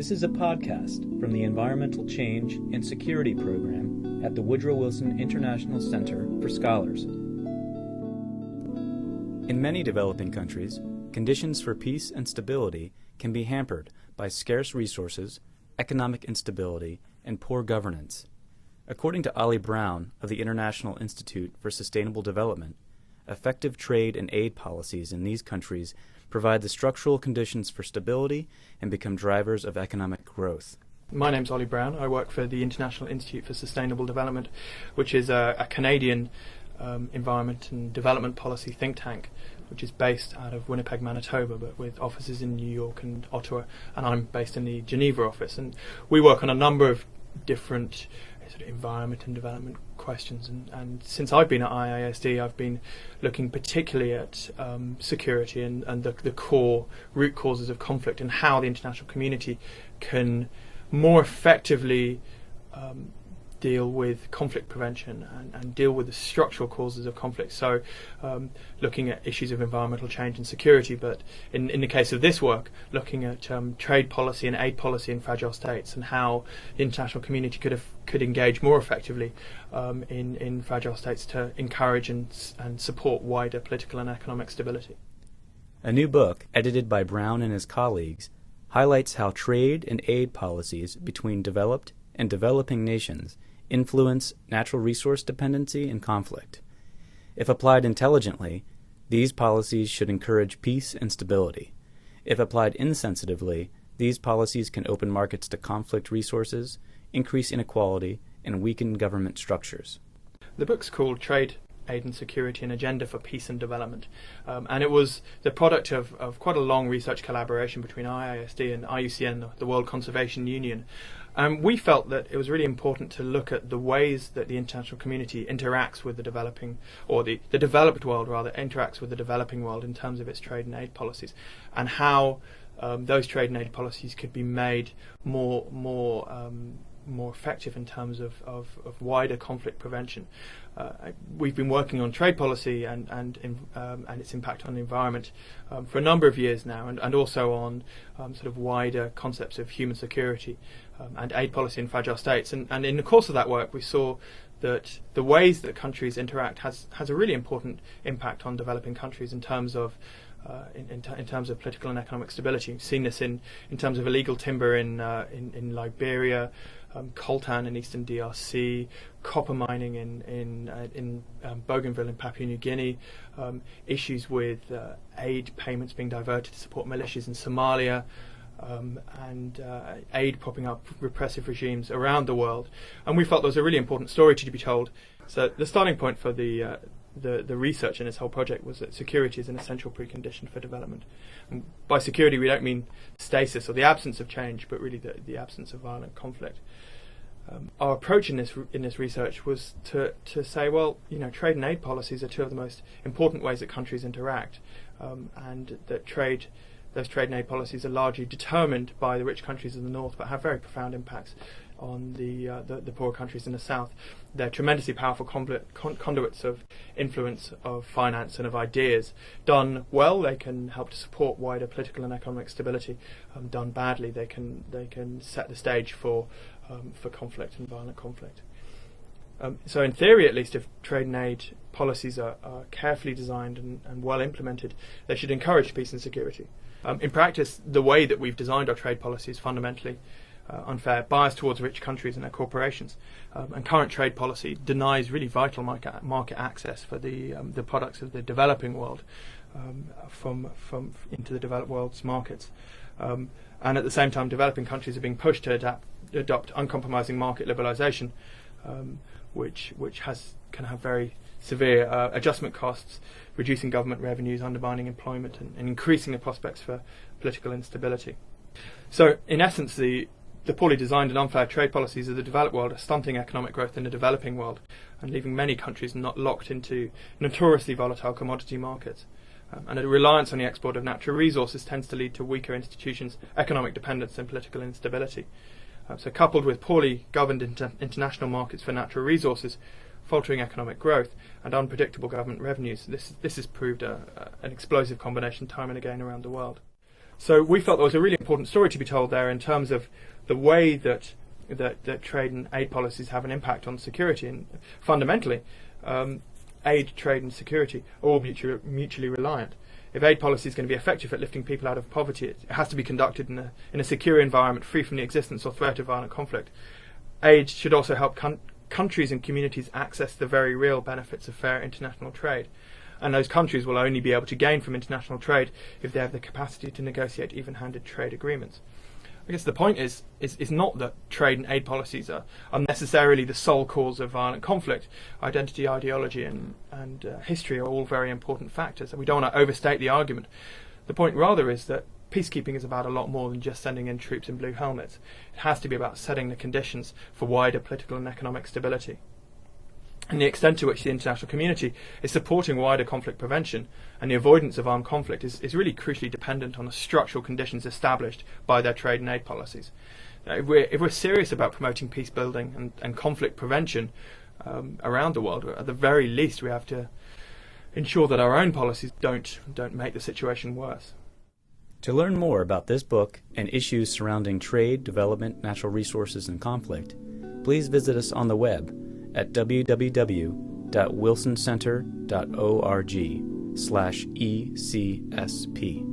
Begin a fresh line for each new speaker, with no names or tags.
This is a podcast from the Environmental Change and Security Program at the Woodrow Wilson International Center for Scholars. In many developing countries, conditions for peace and stability can be hampered by scarce resources, economic instability, and poor governance. According to Oli Brown of the International Institute for Sustainable Development, effective trade and aid policies in these countries provide the structural conditions for stability and become drivers of economic growth.
My name's Oli Brown. I work for the International Institute for Sustainable Development, which is a Canadian environment and development policy think tank, which is based out of Winnipeg, Manitoba, but with offices in New York and Ottawa, and I'm based in the Geneva office. And we work on a number of different sort of environment and development questions, and since I've been at IISD, I've been looking particularly at security and the core root causes of conflict and how the international community can more effectively deal with conflict prevention and deal with the structural causes of conflict. So looking at issues of environmental change and security, but in the case of this work, looking at trade policy and aid policy in fragile states and how the international community could engage more effectively in fragile states to encourage and support wider political and economic stability.
A new book, edited by Brown and his colleagues, highlights how trade and aid policies between developed and developing nations influence natural resource dependency and conflict. If applied intelligently, these policies should encourage peace and stability. If applied insensitively, these policies can open markets to conflict resources, increase inequality, and weaken government structures.
The book's called Trade, Aid and Security, an Agenda for Peace and Development. And it was the product of quite a long research collaboration between IISD and IUCN, the World Conservation Union. We felt that it was really important to look at the ways that the international community interacts with the developing, or the developed world rather, interacts with the developing world in terms of its trade and aid policies, and how those trade and aid policies could be made more effective in terms of wider conflict prevention. We've been working on trade policy and its impact on the environment for a number of years now, and also on sort of wider concepts of human security and aid policy in fragile states. And in the course of that work, we saw that the ways that countries interact has a really important impact on developing countries in terms of in terms of political and economic stability. We've seen this in terms of illegal timber in Liberia, coltan in eastern DRC, copper mining in Bougainville in Papua New Guinea, issues with aid payments being diverted to support militias in Somalia, and aid propping up repressive regimes around the world. And we felt there was a really important story to be told. So the starting point for the research in this whole project was that security is an essential precondition for development. And by security, we don't mean stasis or the absence of change, but really the absence of violent conflict. Our approach in this research was to say, well, trade and aid policies are two of the most important ways that countries interact, and that those trade and aid policies are largely determined by the rich countries in the north, but have very profound impacts on the poorer countries in the south. They're tremendously powerful conduits of influence, of finance and of ideas. Done well, they can help to support wider political and economic stability. Done badly, they can set the stage for conflict and violent conflict. So in theory, at least, if trade and aid policies are carefully designed and well implemented, they should encourage peace and security. In practice, the way that we've designed our trade policy is fundamentally unfair, biased towards rich countries and their corporations, and current trade policy denies really vital market access for the products of the developing world from into the developed world's markets, and at the same time, developing countries are being pushed to adopt uncompromising market liberalisation, which can have very severe adjustment costs, reducing government revenues, undermining employment, and increasing the prospects for political instability. So, in essence, the poorly designed and unfair trade policies of the developed world are stunting economic growth in the developing world and leaving many countries not locked into notoriously volatile commodity markets. And a reliance on the export of natural resources tends to lead to weaker institutions, economic dependence and political instability. So coupled with poorly governed international markets for natural resources, faltering economic growth and unpredictable government revenues, this has proved an explosive combination time and again around the world. So we felt there was a really important story to be told there in terms of the way that trade and aid policies have an impact on security. And fundamentally, aid, trade and security are all mutually reliant. If aid policy is going to be effective at lifting people out of poverty, it has to be conducted in a secure environment free from the existence or threat of violent conflict. Aid should also help countries and communities access the very real benefits of fair international trade. And those countries will only be able to gain from international trade if they have the capacity to negotiate even-handed trade agreements. I guess the point is not that trade and aid policies are necessarily the sole cause of violent conflict. Identity, ideology and history are all very important factors, and we don't want to overstate the argument. The point rather is that peacekeeping is about a lot more than just sending in troops in blue helmets. It has to be about setting the conditions for wider political and economic stability. And the extent to which the international community is supporting wider conflict prevention and the avoidance of armed conflict is really crucially dependent on the structural conditions established by their trade and aid policies. If we're serious about promoting peace building and conflict prevention around the world, at the very least we have to ensure that our own policies don't make the situation worse.
To learn more about this book and issues surrounding trade, development, natural resources, and conflict, please visit us on the web at www.wilsoncenter.org/ECSP.